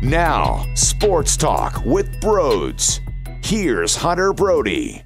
Now, Sports Talk with Brodes. Here's Hunter Brody.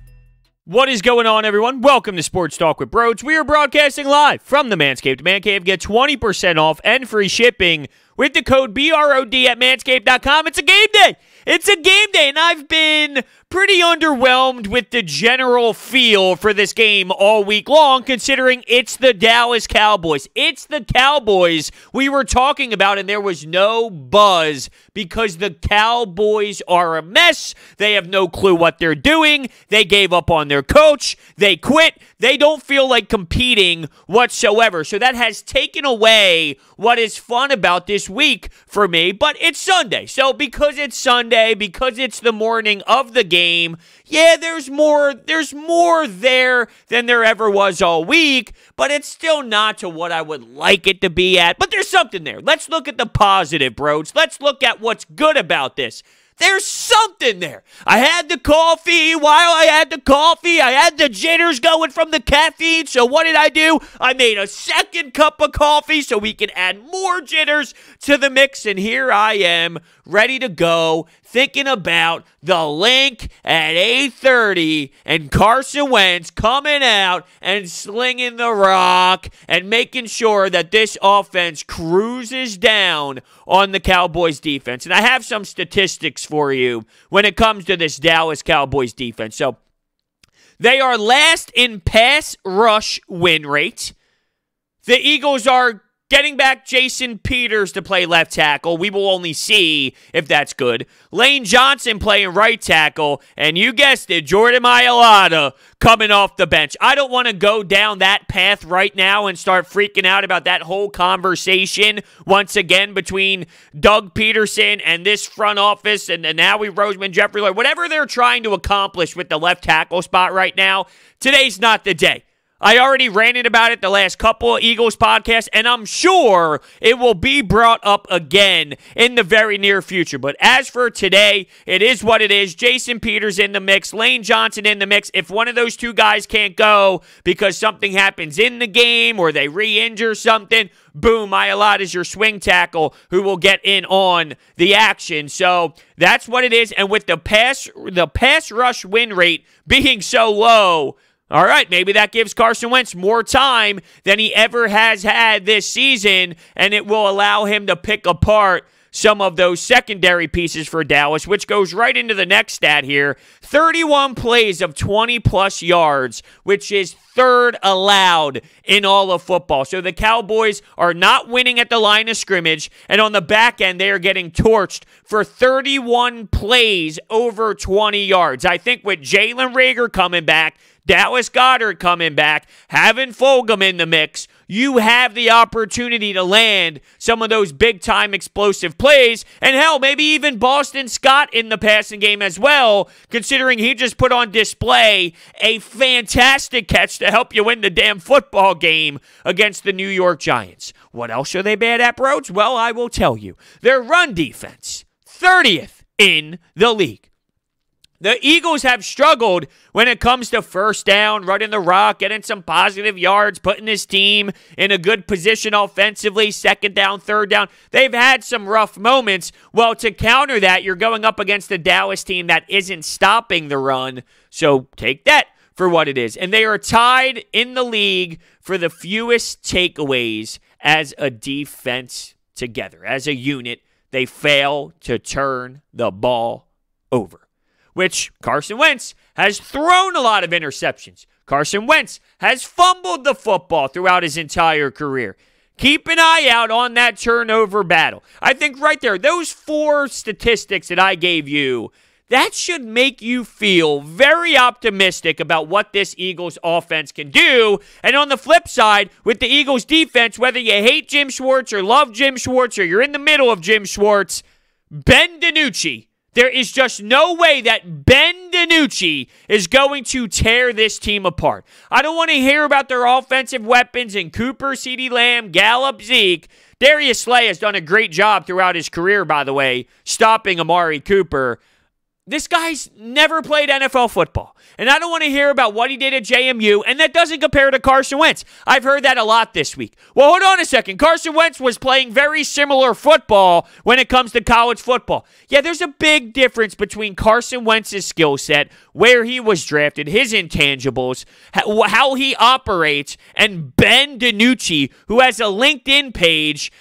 What is going on, everyone? Welcome to Sports Talk with Brodes. We are broadcasting live from the Manscaped Man Cave. Get 20% off and free shipping with the code BROD at manscaped.com. It's a game day. It's a game day, and I've been pretty underwhelmed with the general feel for this game all week long, considering it's the Dallas Cowboys. It's the Cowboys we were talking about, and there was no buzz because the Cowboys are a mess. They have no clue what they're doing. They gave up on their coach. They quit. They don't feel like competing whatsoever. So that has taken away what is fun about this week for me, but it's Sunday. So because it's Sunday, because it's the morning of the game, yeah, there's more there than there ever was all week, but it's still not to what I would like it to be at. But there's something there. Let's look at the positive, Brodes. Let's look at what's good about this. There's something there. I had the coffee. While I had the coffee, I had the jitters going from the caffeine. So what did I do? I made a second cup of coffee so we can add more jitters to the mix. And here I am, ready to go, thinking about the link at 8:30 and Carson Wentz coming out and slinging the rock and making sure that this offense cruises down on the Cowboys defense. And I have some statistics for you when it comes to this Dallas Cowboys defense. So they are last in pass rush win rate. The Eagles are getting back Jason Peters to play left tackle. We will only see if that's good. Lane Johnson playing right tackle. And you guessed it, Jordan Mailata coming off the bench. I don't want to go down that path right now and start freaking out about that whole conversation once again between Doug Peterson and this front office and now Roseman, Jeffrey Lloyd. Whatever they're trying to accomplish with the left tackle spot right now, today's not the day. I already ranted about it the last couple of Eagles podcasts, and I'm sure it will be brought up again in the very near future. But as for today, it is what it is. Jason Peters in the mix, Lane Johnson in the mix. If one of those two guys can't go because something happens in the game or they re-injure something, boom, Mailata is your swing tackle who will get in on the action. So that's what it is. And with the pass rush win rate being so low, all right, maybe that gives Carson Wentz more time than he ever has had this season, and it will allow him to pick apart some of those secondary pieces for Dallas, which goes right into the next stat here. 31 plays of 20-plus yards, which is third allowed in all of football. So the Cowboys are not winning at the line of scrimmage, and on the back end, they are getting torched for 31 plays over 20 yards. I think with Jalen Reagor coming back, Dallas Goedert coming back, having Fulgham in the mix, you have the opportunity to land some of those big-time explosive plays, and hell, maybe even Boston Scott in the passing game as well, considering he just put on display a fantastic catch to help you win the damn football game against the New York Giants. What else are they bad at, Brodes? Well, I will tell you. Their run defense, 30th in the league. The Eagles have struggled when it comes to first down, running the rock, getting some positive yards, putting his team in a good position offensively, second down, third down. They've had some rough moments. Well, to counter that, you're going up against a Dallas team that isn't stopping the run. So take that for what it is. And they are tied in the league for the fewest takeaways as a defense together. As a unit, they fail to turn the ball over, which Carson Wentz has thrown a lot of interceptions. Carson Wentz has fumbled the football throughout his entire career. Keep an eye out on that turnover battle. I think right there, those four statistics that I gave you, that should make you feel very optimistic about what this Eagles offense can do. And on the flip side, with the Eagles defense, whether you hate Jim Schwartz or love Jim Schwartz or you're in the middle of Jim Schwartz, Ben DiNucci, there is just no way that Ben DiNucci is going to tear this team apart. I don't want to hear about their offensive weapons in Cooper, CeeDee Lamb, Gallup, Zeke. Darius Slay has done a great job throughout his career, by the way, stopping Amari Cooper. This guy's never played NFL football. And I don't want to hear about what he did at JMU, and that doesn't compare to Carson Wentz. I've heard that a lot this week. Well, hold on a second. Carson Wentz was playing very similar football when it comes to college football. Yeah, there's a big difference between Carson Wentz's skill set, where he was drafted, his intangibles, how he operates, and Ben DiNucci, who has a LinkedIn page.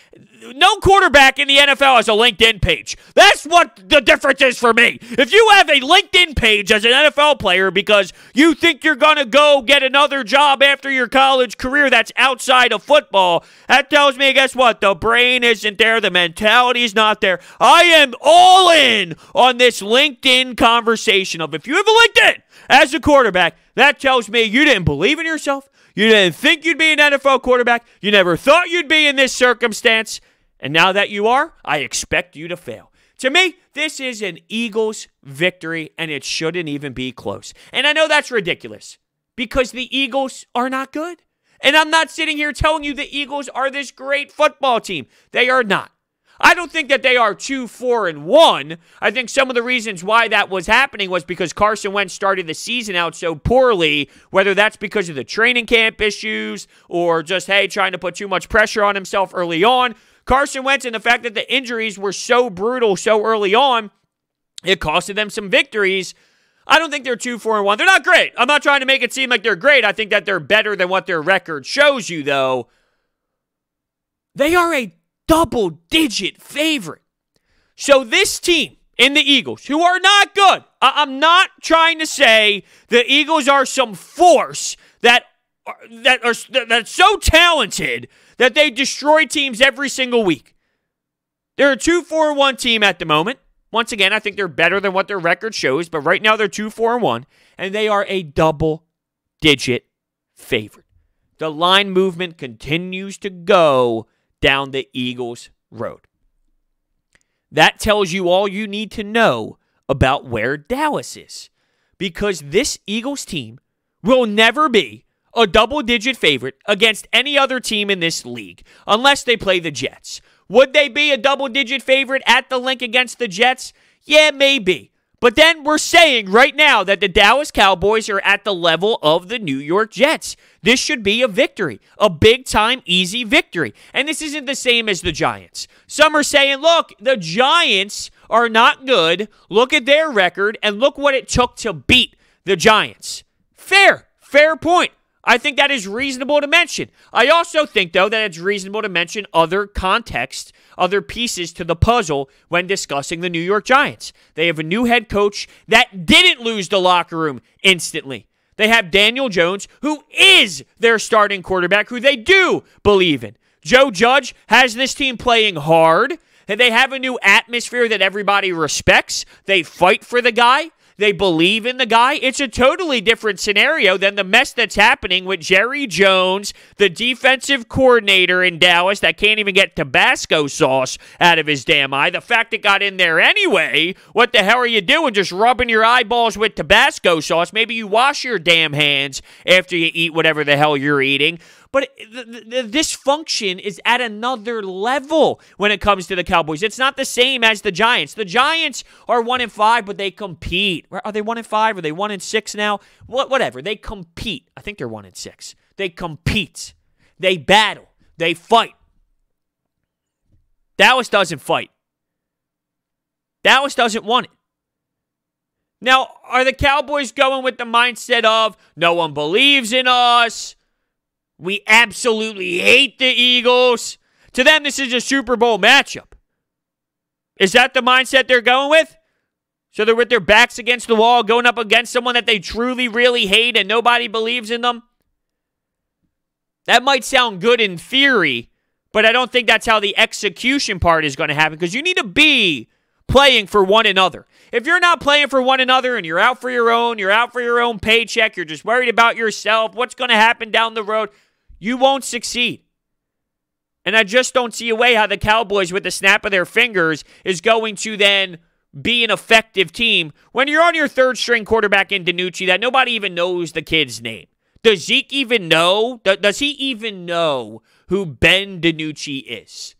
No quarterback in the NFL has a LinkedIn page. That's what the difference is for me. If you have a LinkedIn page as an NFL player because you think you're going to go get another job after your college career that's outside of football, that tells me, guess what? The brain isn't there. The mentality's not there. I am all in on this LinkedIn conversation of if you have a LinkedIn as a quarterback, that tells me you didn't believe in yourself. You didn't think you'd be an NFL quarterback. You never thought you'd be in this circumstance. And now that you are, I expect you to fail. To me, this is an Eagles victory, and it shouldn't even be close. And I know that's ridiculous because the Eagles are not good. And I'm not sitting here telling you the Eagles are this great football team. They are not. I don't think that they are 2-4-1. I think some of the reasons why that was happening was because Carson Wentz started the season out so poorly, whether that's because of the training camp issues or just, hey, trying to put too much pressure on himself early on. Carson Wentz and the fact that the injuries were so brutal so early on, it costed them some victories. I don't think they're 2-4-1. They're not great. I'm not trying to make it seem like they're great. I think that they're better than what their record shows you, though. They are a double-digit favorite. So this team in the Eagles, who are not good, I'm not trying to say the Eagles are some force that's so talented that they destroy teams every single week. They're a 2-4-1 team at the moment. Once again, I think they're better than what their record shows, but right now they're 2-4-1, and they are a double-digit favorite. The line movement continues to go down the Eagles' road. That tells you all you need to know about where Dallas is, because this Eagles team will never be a double-digit favorite against any other team in this league, unless they play the Jets. Would they be a double-digit favorite at the link against the Jets? Yeah, maybe. But then we're saying right now that the Dallas Cowboys are at the level of the New York Jets. This should be a victory, a big-time, easy victory. And this isn't the same as the Giants. Some are saying, look, the Giants are not good. Look at their record, and look what it took to beat the Giants. Fair point. I think that is reasonable to mention. I also think, though, that it's reasonable to mention other context, other pieces to the puzzle when discussing the New York Giants. They have a new head coach that didn't lose the locker room instantly. They have Daniel Jones, who is their starting quarterback, who they do believe in. Joe Judge has this team playing hard, and they have a new atmosphere that everybody respects. They fight for the guy. They believe in the guy. It's a totally different scenario than the mess that's happening with Jerry Jones, the defensive coordinator in Dallas that can't even get Tabasco sauce out of his damn eye. The fact it got in there anyway, what the hell are you doing? Just rubbing your eyeballs with Tabasco sauce? Maybe you wash your damn hands after you eat whatever the hell you're eating. But the dysfunction is at another level when it comes to the Cowboys. It's not the same as the Giants. The Giants are 1-5, but they compete. Are they 1-5? Are they 1-6 now? Whatever. They compete. I think they're 1-6. They compete. They battle. They fight. Dallas doesn't fight. Dallas doesn't want it. Now, are the Cowboys going with the mindset of no one believes in us? We absolutely hate the Eagles. To them, this is a Super Bowl matchup. Is that the mindset they're going with? So they're with their backs against the wall, going up against someone that they truly, really hate and nobody believes in them? That might sound good in theory, but I don't think that's how the execution part is going to happen, because you need to be playing for one another. If you're not playing for one another and you're out for your own paycheck, you're just worried about yourself, what's going to happen down the road, you won't succeed. And I just don't see a way how the Cowboys, with the snap of their fingers, is going to then be an effective team when you're on your third-string quarterback in DiNucci that nobody even knows the kid's name. Does Zeke even know? Does he even know who Ben DiNucci is?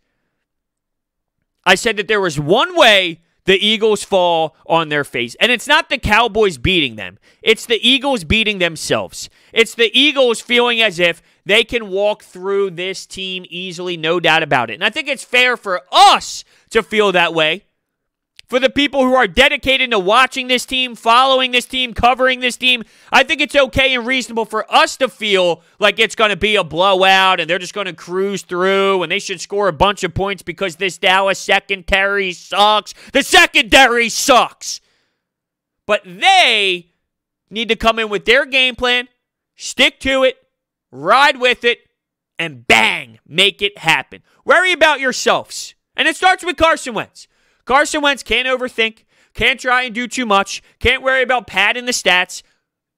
I said that there was one way the Eagles fall on their face. And it's not the Cowboys beating them. It's the Eagles beating themselves. It's the Eagles feeling as if they can walk through this team easily, no doubt about it. And I think it's fair for us to feel that way. For the people who are dedicated to watching this team, following this team, covering this team, I think it's okay and reasonable for us to feel like it's going to be a blowout and they're just going to cruise through and they should score a bunch of points because this Dallas secondary sucks. The secondary sucks. But they need to come in with their game plan, stick to it, ride with it, and bang, make it happen. Worry about yourselves. And it starts with Carson Wentz. Carson Wentz can't overthink, can't try and do too much, can't worry about padding the stats.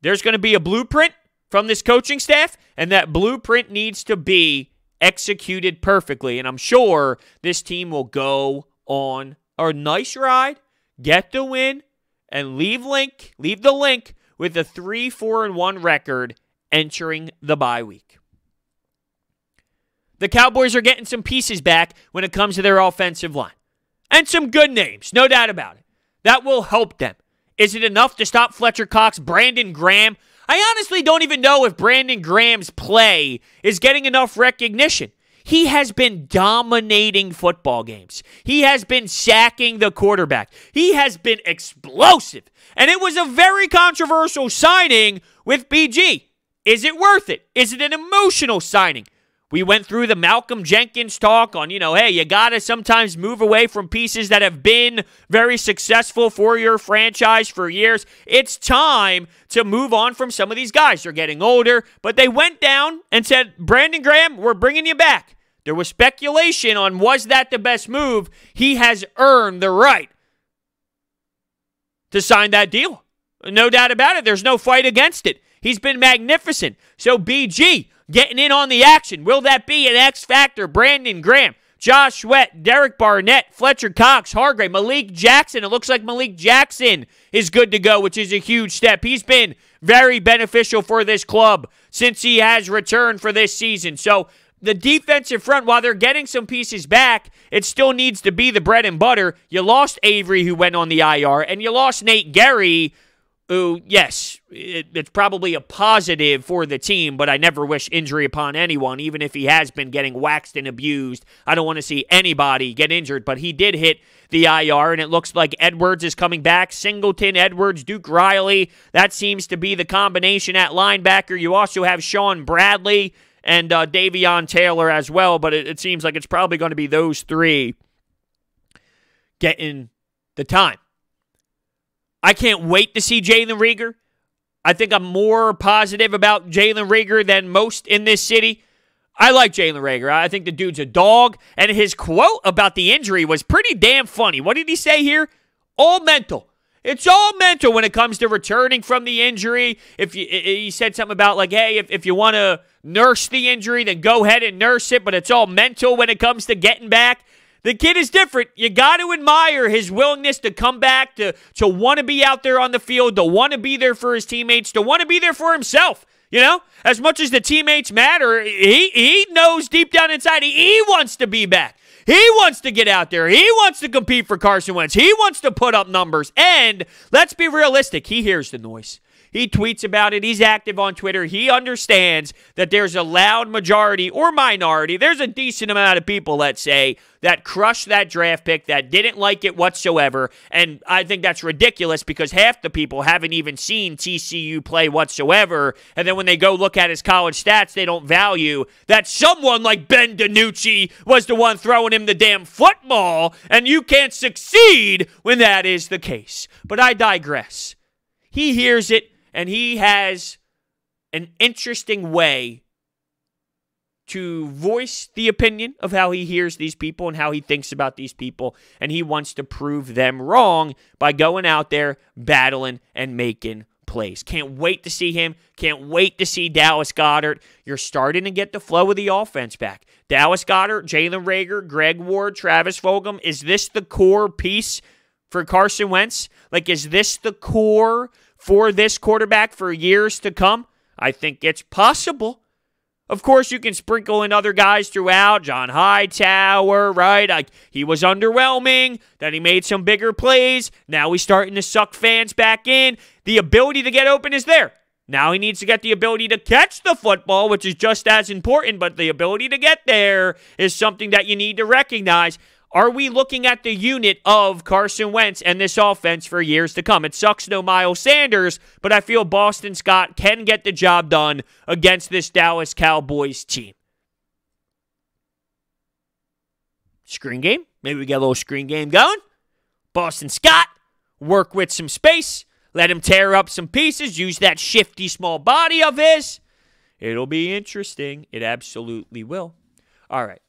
There's going to be a blueprint from this coaching staff, and that blueprint needs to be executed perfectly. And I'm sure this team will go on a nice ride, get the win, and leave the link with a 3-4-1 record entering the bye week. The Cowboys are getting some pieces back when it comes to their offensive line. And some good names, no doubt about it. That will help them. Is it enough to stop Fletcher Cox, Brandon Graham? I honestly don't even know if Brandon Graham's play is getting enough recognition. He has been dominating football games. He has been sacking the quarterback. He has been explosive. And it was a very controversial signing with BG. Is it worth it? Is it an emotional signing? We went through the Malcolm Jenkins talk on, hey, you got to sometimes move away from pieces that have been very successful for your franchise for years. It's time to move on from some of these guys. They're getting older, but they went down and said, Brandon Graham, we're bringing you back. There was speculation on was that the best move. He has earned the right to sign that deal. No doubt about it. There's no fight against it. He's been magnificent. So BG, getting in on the action. Will that be an X factor? Brandon Graham, Josh Sweat, Derek Barnett, Fletcher Cox, Hargrave, Malik Jackson. It looks like Malik Jackson is good to go, which is a huge step. He's been very beneficial for this club since he has returned for this season. So the defensive front, while they're getting some pieces back, it still needs to be the bread and butter. You lost Avery, who went on the IR, and you lost Nate Gary, who, yes, it's probably a positive for the team, but I never wish injury upon anyone, even if he has been getting waxed and abused. I don't want to see anybody get injured, but he did hit the IR, and it looks like Edwards is coming back. Singleton, Edwards, Duke Riley, that seems to be the combination at linebacker. You also have Sean Bradley and Davion Taylor as well, but it seems like it's probably going to be those three getting the time. I can't wait to see Jalen Reagor. I think I'm more positive about Jalen Reagor than most in this city. I like Jalen Reagor. I think the dude's a dog, and his quote about the injury was pretty damn funny. What did he say here? All mental. It's all mental when it comes to returning from the injury. He said something about like, hey, if you want to nurse the injury, then go ahead and nurse it, but it's all mental when it comes to getting back. The kid is different. You got to admire his willingness to come back, to want to be out there on the field, to want to be there for his teammates, to want to be there for himself. As much as the teammates matter, he knows deep down inside he wants to be back. He wants to get out there. He wants to compete for Carson Wentz. He wants to put up numbers. And let's be realistic. He hears the noise. He tweets about it. He's active on Twitter. He understands that there's a loud majority or minority. There's a decent amount of people, let's say, that crushed that draft pick, that didn't like it whatsoever. And I think that's ridiculous because half the people haven't even seen TCU play whatsoever. And then when they go look at his college stats, they don't value that someone like Ben DiNucci was the one throwing him the damn football. And you can't succeed when that is the case. But I digress. He hears it. And he has an interesting way to voice the opinion of how he hears these people and how he thinks about these people. And he wants to prove them wrong by going out there, battling, and making plays. Can't wait to see him. Can't wait to see Dallas Goedert. You're starting to get the flow of the offense back. Dallas Goedert, Jalen Reagor, Greg Ward, Travis Fulgham. Is this the core piece for Carson Wentz? Like, is this the core for this quarterback for years to come? I think it's possible. Of course, you can sprinkle in other guys throughout. John Hightower, right? He was underwhelming. Then he made some bigger plays. Now he's starting to suck fans back in. The ability to get open is there. Now he needs to get the ability to catch the football, which is just as important, but the ability to get there is something that you need to recognize. Are we looking at the unit of Carson Wentz and this offense for years to come? It sucks no Miles Sanders, but I feel Boston Scott can get the job done against this Dallas Cowboys team. Screen game? Maybe we get a little screen game going. Boston Scott, work with some space. Let him tear up some pieces. Use that shifty small body of his. It'll be interesting. It absolutely will. All right.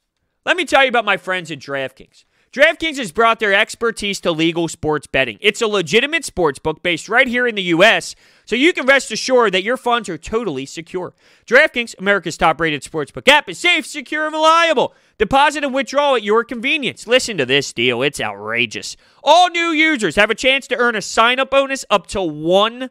Let me tell you about my friends at DraftKings. DraftKings has brought their expertise to legal sports betting. It's a legitimate sports book based right here in the U.S., so you can rest assured that your funds are totally secure. DraftKings, America's top-rated sportsbook app, is safe, secure, and reliable. Deposit and withdrawal at your convenience. Listen to this deal. It's outrageous. All new users have a chance to earn a sign-up bonus up to $1,000.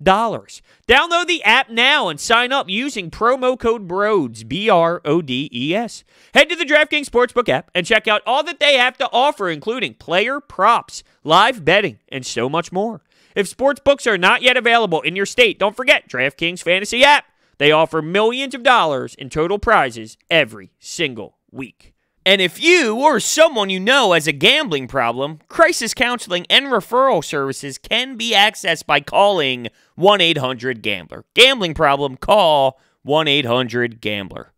Download the app now and sign up using promo code BRODES, BRODES. Head to the DraftKings Sportsbook app and check out all that they have to offer, including player props, live betting, and so much more. If sportsbooks are not yet available in your state, don't forget DraftKings Fantasy app. They offer millions of dollars in total prizes every single week. And if you or someone you know has a gambling problem, crisis counseling and referral services can be accessed by calling 1-800-GAMBLER. Gambling problem, call 1-800-GAMBLER.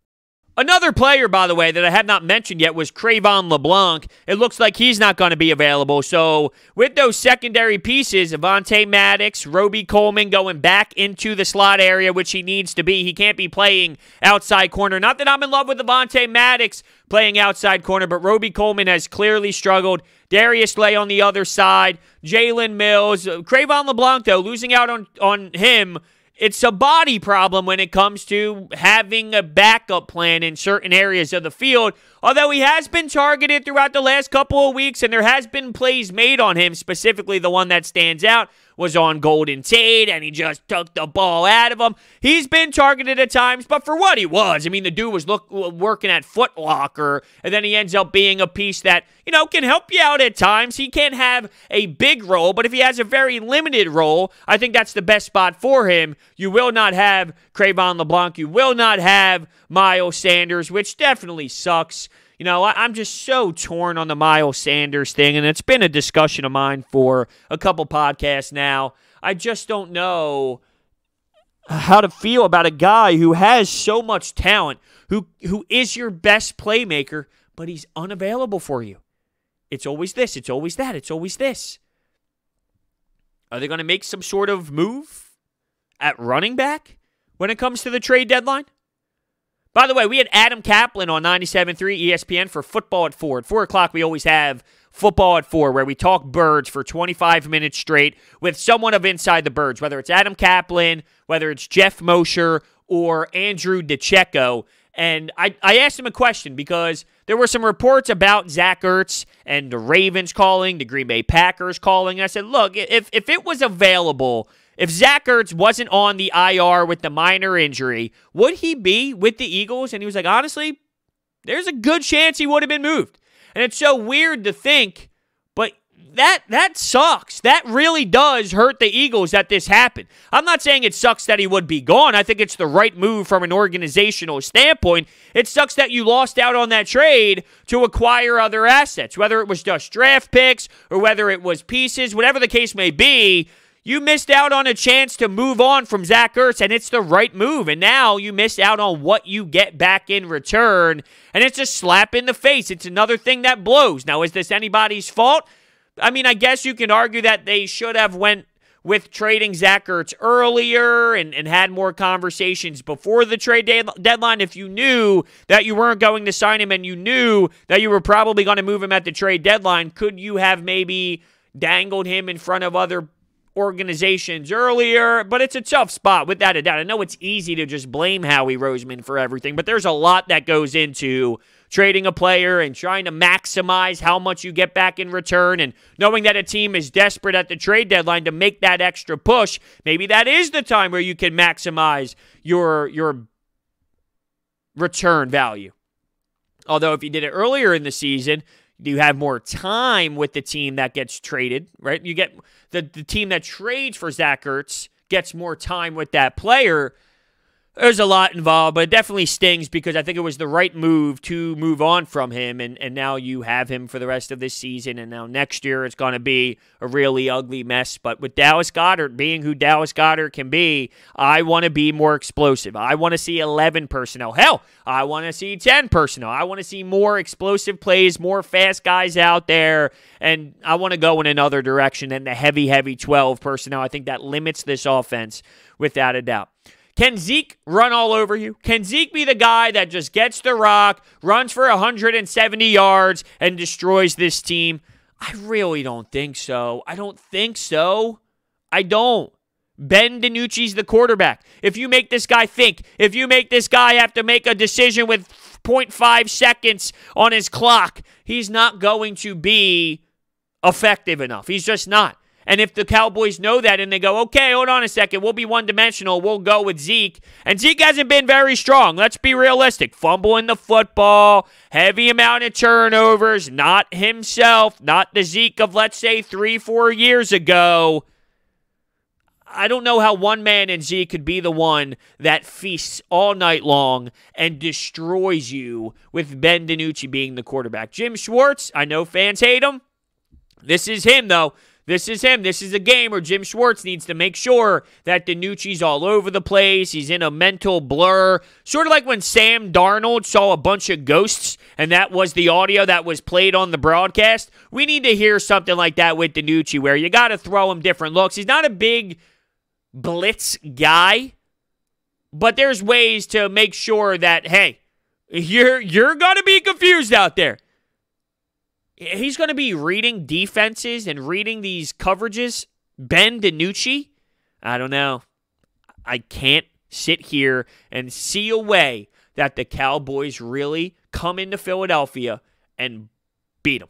Another player, by the way, that I have not mentioned yet was Cre'Von LeBlanc. It looks like he's not going to be available. So with those secondary pieces, Avonte Maddox, Robey-Coleman going back into the slot area, which he needs to be. He can't be playing outside corner. Not that I'm in love with Avonte Maddox playing outside corner, but Robey-Coleman has clearly struggled. Darius Slay on the other side. Jalen Mills. Cre'Von LeBlanc, though, losing out on him. It's a body problem when it comes to having a backup plan in certain areas of the field, although he has been targeted throughout the last couple of weeks, and there has been plays made on him. Specifically, the one that stands out was on Golden Tate, and he just took the ball out of him. He's been targeted at times, but for what he was, I mean, the dude was working at Foot Locker, and then he ends up being a piece that, can help you out at times. He can't have a big role, but if he has a very limited role, I think that's the best spot for him. You will not have Cre'Von LeBlanc. You will not have Miles Sanders, which definitely sucks. I'm just so torn on the Miles Sanders thing, and it's been a discussion of mine for a couple podcasts now. I just don't know how to feel about a guy who has so much talent, who is your best playmaker, but he's unavailable for you. It's always this, it's always that, it's always this. Are they going to make some sort of move at running back when it comes to the trade deadline? By the way, we had Adam Kaplan on 97.3 ESPN for Football at 4. At 4 o'clock, we always have Football at 4, where we talk birds for 25 minutes straight with someone of Inside the Birds, whether it's Adam Kaplan, whether it's Jeff Mosher, or Andrew DeCecco. And I asked him a question because there were some reports about Zach Ertz and the Ravens calling, the Green Bay Packers calling. And I said, look, if it was available, if Zach Ertz wasn't on the IR with the minor injury, would he be with the Eagles? And he was like, honestly, there's a good chance he would have been moved. And it's so weird to think, but that sucks. That really does hurt the Eagles that this happened. I'm not saying it sucks that he would be gone. I think it's the right move from an organizational standpoint. It sucks that you lost out on that trade to acquire other assets, whether it was just draft picks or whether it was pieces, whatever the case may be. You missed out on a chance to move on from Zach Ertz, and it's the right move. And now you miss out on what you get back in return, and it's a slap in the face. It's another thing that blows. Now, is this anybody's fault? I mean, I guess you can argue that they should have went with trading Zach Ertz earlier and had more conversations before the trade deadline. If you knew that you weren't going to sign him and you knew that you were probably going to move him at the trade deadline, could you have maybe dangled him in front of other organizations earlier? But it's a tough spot, without a doubt. I know it's easy to just blame Howie Roseman for everything, but there's a lot that goes into trading a player and trying to maximize how much you get back in return, and knowing that a team is desperate at the trade deadline to make that extra push. Maybe that is the time where you can maximize your return value. Although if you did it earlier in the season, you have more time with the team that gets traded, right? You get the team that trades for Zach Ertz gets more time with that player. There's a lot involved, but it definitely stings because I think it was the right move to move on from him, and now you have him for the rest of this season, and now next year it's going to be a really ugly mess. But with Dallas Goedert being who Dallas Goedert can be, I want to be more explosive. I want to see 11 personnel. Hell, I want to see 10 personnel. I want to see more explosive plays, more fast guys out there, and I want to go in another direction than the heavy 12 personnel. I think that limits this offense without a doubt. Can Zeke run all over you? Can Zeke be the guy that just gets the rock, runs for 170 yards, and destroys this team? I really don't think so. I don't. Ben DiNucci's the quarterback. If you make this guy think, if you make this guy have to make a decision with 0.5 seconds on his clock, he's not going to be effective enough. He's just not. And if the Cowboys know that and they go, okay, hold on a second, we'll be one-dimensional, we'll go with Zeke. And Zeke hasn't been very strong. Let's be realistic. Fumbling the football, heavy amount of turnovers, not himself, not the Zeke of, let's say, 3-4 years ago. I don't know how one man in Zeke could be the one that feasts all night long and destroys you with Ben DiNucci being the quarterback. Jim Schwartz, I know fans hate him. This is him, though. This is him. This is a game where Jim Schwartz needs to make sure that DiNucci's all over the place. He's in a mental blur. Sort of like when Sam Darnold saw a bunch of ghosts, and that was the audio that was played on the broadcast. We need to hear something like that with DiNucci, where you got to throw him different looks. He's not a big blitz guy, but there's ways to make sure that, hey, you're going to be confused out there. He's going to be reading defenses and reading these coverages. Ben DiNucci? I don't know. I can't sit here and see a way that the Cowboys really come into Philadelphia and beat them.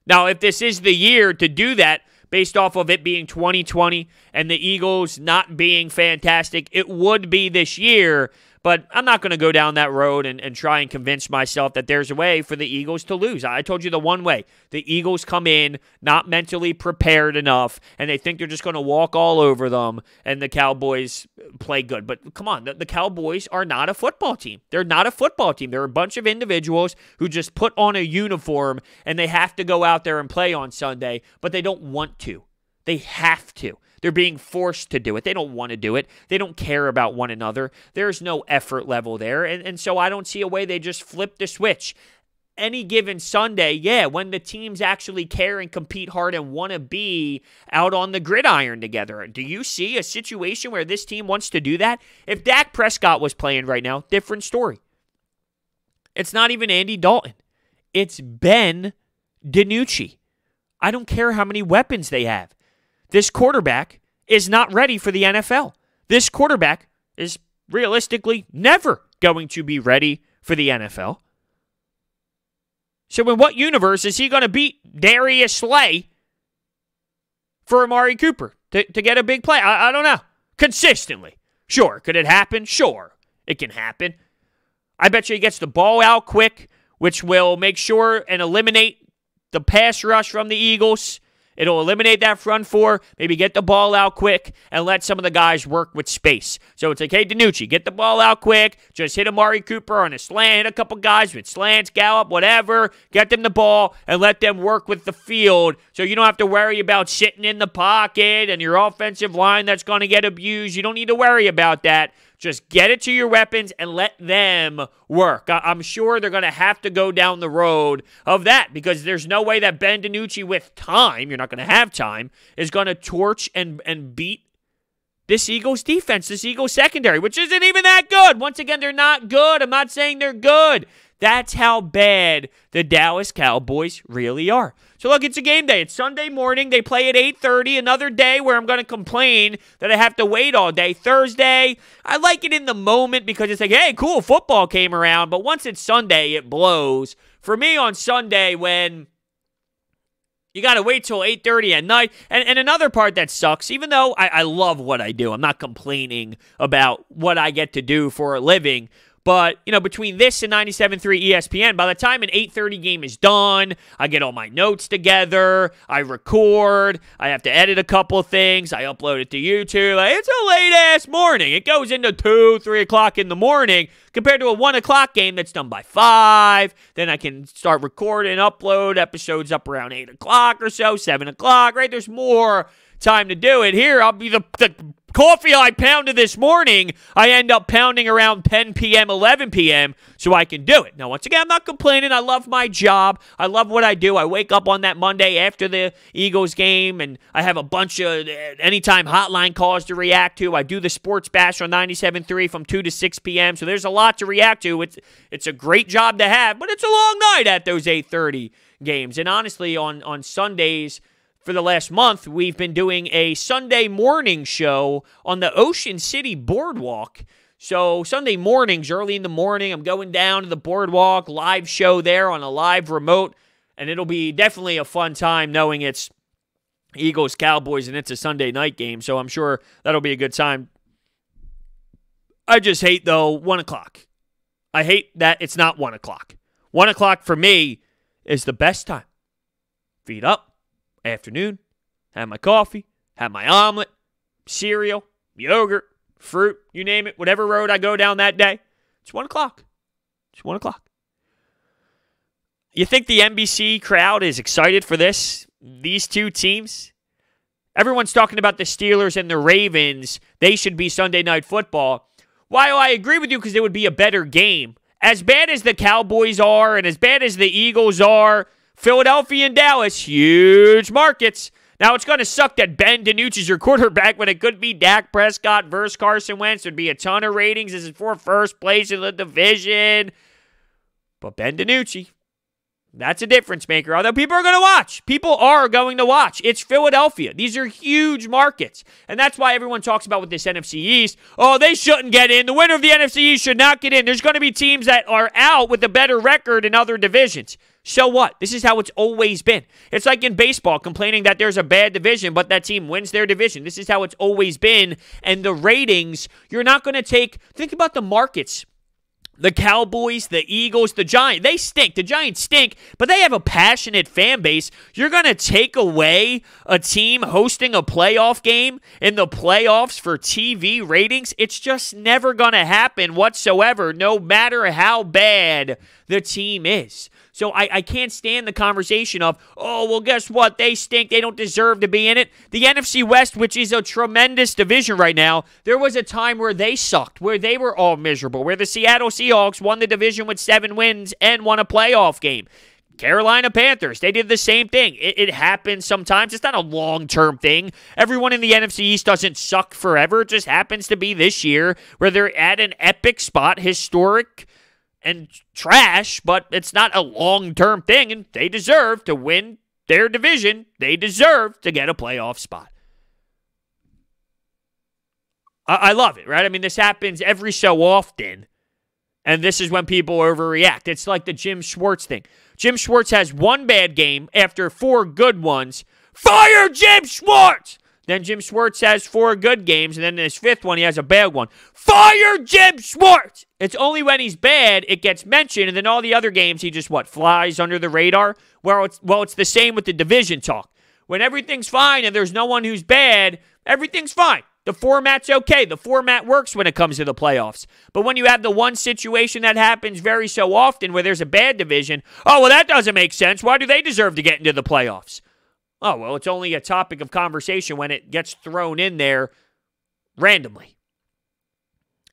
Now, if this is the year to do that, based off of it being 2020 and the Eagles not being fantastic, it would be this year. But I'm not going to go down that road and try and convince myself that there's a way for the Eagles to lose. I told you the one way. The Eagles come in not mentally prepared enough, and they think they're just going to walk all over them, and the Cowboys play good. But come on, the Cowboys are not a football team. They're not a football team. They're a bunch of individuals who just put on a uniform, and they have to go out there and play on Sunday, but they don't want to. They have to. They're being forced to do it. They don't want to do it. They don't care about one another. There's no effort level there. And so I don't see a way they just flip the switch. Any given Sunday, yeah, when the teams actually care and compete hard and want to be out on the gridiron together. Do you see a situation where this team wants to do that? If Dak Prescott was playing right now, different story. It's not even Andy Dalton. It's Ben DiNucci. I don't care how many weapons they have. This quarterback is not ready for the NFL. This quarterback is realistically never going to be ready for the NFL. So in what universe is he going to beat Darius Slay for Amari Cooper to get a big play? I don't know. Consistently. Sure. Could it happen? Sure. It can happen. I bet you he gets the ball out quick, which will make sure and eliminate the pass rush from the Eagles. It'll eliminate that front four, maybe get the ball out quick, and let some of the guys work with space. So it's like, hey, DiNucci, get the ball out quick, just hit Amari Cooper on a slant, hit a couple guys with slants, gallop, whatever, get them the ball, and let them work with the field so you don't have to worry about sitting in the pocket and your offensive line that's going to get abused. You don't need to worry about that. Just get it to your weapons and let them work. I'm sure they're going to have to go down the road of that because there's no way that Ben DiNucci with time, you're not going to have time, is going to torch and beat this Eagles defense, this Eagles secondary, which isn't even that good. Once again, they're not good. I'm not saying they're good. That's how bad the Dallas Cowboys really are. So look, it's a game day. It's Sunday morning. They play at 8:30. Another day where I'm going to complain that I have to wait all day. Thursday, I like it in the moment because it's like, hey, cool, football came around. But once it's Sunday, it blows. For me on Sunday when you got to wait till 8:30 at night. And another part that sucks, even though I love what I do, I'm not complaining about what I get to do for a living, But, between this and 97.3 ESPN, by the time an 8:30 game is done, I get all my notes together, I record, I have to edit a couple of things, I upload it to YouTube. It's a late-ass morning. It goes into 2, 3 o'clock in the morning compared to a 1 o'clock game that's done by 5. Then I can start recording, upload episodes up around 8 o'clock or so, 7 o'clock, right? There's more time to do it. Here, I'll be the coffee I pounded this morning, I end up pounding around 10 p.m., 11 p.m., so I can do it. Now, once again, I'm not complaining. I love my job. I love what I do. I wake up on that Monday after the Eagles game, and I have a bunch of anytime hotline calls to react to. I do the Sports Bash on 97.3 from 2 to 6 p.m., so there's a lot to react to. It's a great job to have, but it's a long night at those 8:30 games. And honestly, on Sundays, for the last month, we've been doing a Sunday morning show on the Ocean City Boardwalk. So Sunday mornings, early in the morning, I'm going down to the boardwalk, live show there on a live remote, and it'll be definitely a fun time knowing it's Eagles, Cowboys, and it's a Sunday night game, so I'm sure that'll be a good time. I just hate, though, 1 o'clock. I hate that it's not 1 o'clock. 1 o'clock for me is the best time. Feet up. Afternoon, have my coffee, have my omelet, cereal, yogurt, fruit, you name it, whatever road I go down that day. It's 1 o'clock. It's 1 o'clock. You think the NBC crowd is excited for this? These two teams? Everyone's talking about the Steelers and the Ravens. They should be Sunday Night Football. While I agree with you because it would be a better game, as bad as the Cowboys are and as bad as the Eagles are, Philadelphia and Dallas, huge markets. Now, it's going to suck that Ben DiNucci's your quarterback when it could be Dak Prescott versus Carson Wentz. There'd be a ton of ratings. This is for first place in the division. But Ben DiNucci, that's a difference maker. Although people are going to watch. People are going to watch. It's Philadelphia. These are huge markets. And that's why everyone talks about with this NFC East, oh, they shouldn't get in. The winner of the NFC East should not get in. There's going to be teams that are out with a better record in other divisions. So what? This is how it's always been. It's like in baseball, complaining that there's a bad division, but that team wins their division. This is how it's always been. And the ratings, you're not going to take, think about the markets. The Cowboys, the Eagles, the Giants, they stink. The Giants stink, but they have a passionate fan base. You're going to take away a team hosting a playoff game in the playoffs for TV ratings? It's just never going to happen whatsoever, no matter how bad the team is. So I can't stand the conversation of, oh, well, guess what? They stink. They don't deserve to be in it. The NFC West, which is a tremendous division right now, there was a time where they sucked, where they were all miserable, where the Seattle Seahawks won the division with 7 wins and won a playoff game. Carolina Panthers, they did the same thing. It happens sometimes. It's not a long-term thing. Everyone in the NFC East doesn't suck forever. It just happens to be this year where they're at an epic spot, historic and trash, but it's not a long-term thing, and they deserve to win their division. They deserve to get a playoff spot. I love it, right? I mean, this happens every so often, and this is when people overreact. It's like the Jim Schwartz thing. Jim Schwartz has one bad game after 4 good ones. Fire Jim Schwartz! Then Jim Schwartz has 4 good games, and then in his 5th one, he has a bad one. Fire Jim Schwartz! It's only when he's bad it gets mentioned, and then all the other games he just, flies under the radar? Well, it's the same with the division talk. When everything's fine and there's no one who's bad, everything's fine. The format's okay. The format works when it comes to the playoffs. But when you have the one situation that happens very so often where there's a bad division, oh, well, that doesn't make sense. Why do they deserve to get into the playoffs? Oh, well, it's only a topic of conversation when it gets thrown in there randomly.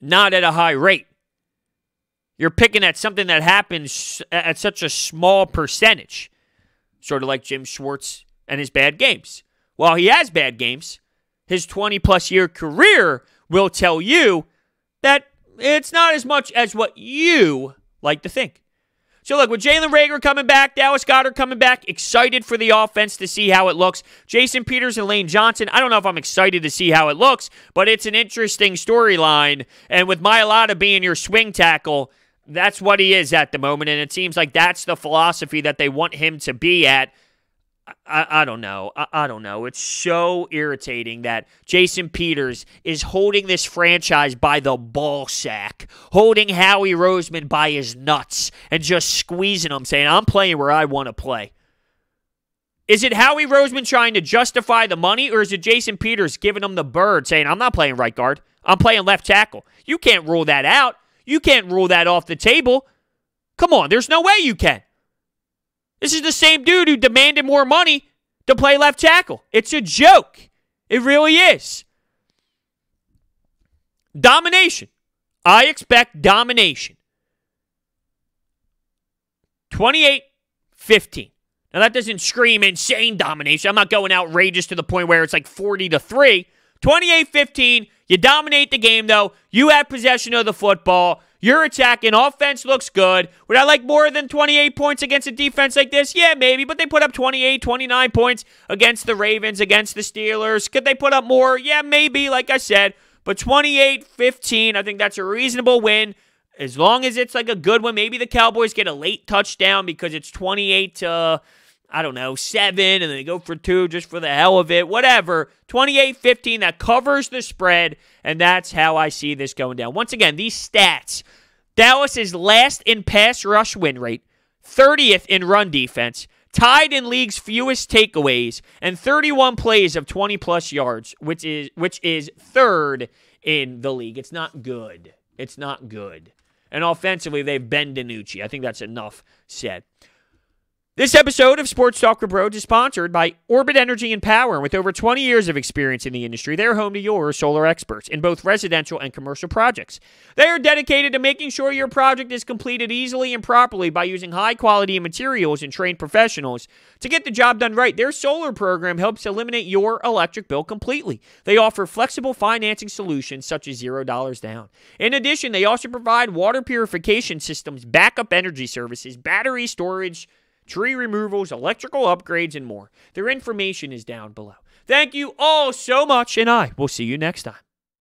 Not at a high rate. You're picking at something that happens at such a small percentage. Sort of like Jim Schwartz and his bad games. While he has bad games, his 20-plus year career will tell you that it's not as much as what you like to think. So look, with Jalen Reagor coming back, Dallas Goedert coming back, excited for the offense to see how it looks. Jason Peters and Lane Johnson, I don't know if I'm excited to see how it looks, but it's an interesting storyline. And with Mailata being your swing tackle, that's what he is at the moment, and it seems like that's the philosophy that they want him to be at. I don't know. I don't know. It's so irritating that Jason Peters is holding this franchise by the ball sack, holding Howie Roseman by his nuts, and just squeezing him, saying, I'm playing where I want to play. Is it Howie Roseman trying to justify the money, or is it Jason Peters giving him the bird, saying, I'm not playing right guard, I'm playing left tackle? You can't rule that out. You can't rule that off the table. Come on, there's no way you can. This is the same dude who demanded more money to play left tackle. It's a joke. It really is. Domination. I expect domination. 28-15. Now, that doesn't scream insane domination. I'm not going outrageous to the point where it's like 40-3. 28-15. You dominate the game, though. You have possession of the football. You're attacking. Offense looks good. Would I like more than 28 points against a defense like this? Yeah, maybe. But they put up 28, 29 points against the Ravens, against the Steelers. Could they put up more? Yeah, maybe, like I said. But 28-15, I think that's a reasonable win. As long as it's like a good one. Maybe the Cowboys get a late touchdown because it's 28-7, and then they go for 2 just for the hell of it. Whatever. 28-15, that covers the spread, and that's how I see this going down. Once again, these stats. Dallas is last in pass rush win rate, 30th in run defense, tied in league's fewest takeaways, and 31 plays of 20-plus yards, which is third in the league. It's not good. It's not good. And offensively, they've Ben DiNucci. I think that's enough said. This episode of Sports Talk with Brodes is sponsored by Orbit Energy and Power. With over 20 years of experience in the industry, they're home to your solar experts in both residential and commercial projects. They are dedicated to making sure your project is completed easily and properly by using high-quality materials and trained professionals to get the job done right. Their solar program helps eliminate your electric bill completely. They offer flexible financing solutions such as $0 down. In addition, they also provide water purification systems, backup energy services, battery storage, tree removals, electrical upgrades, and more. Their information is down below. Thank you all so much, and I will see you next time.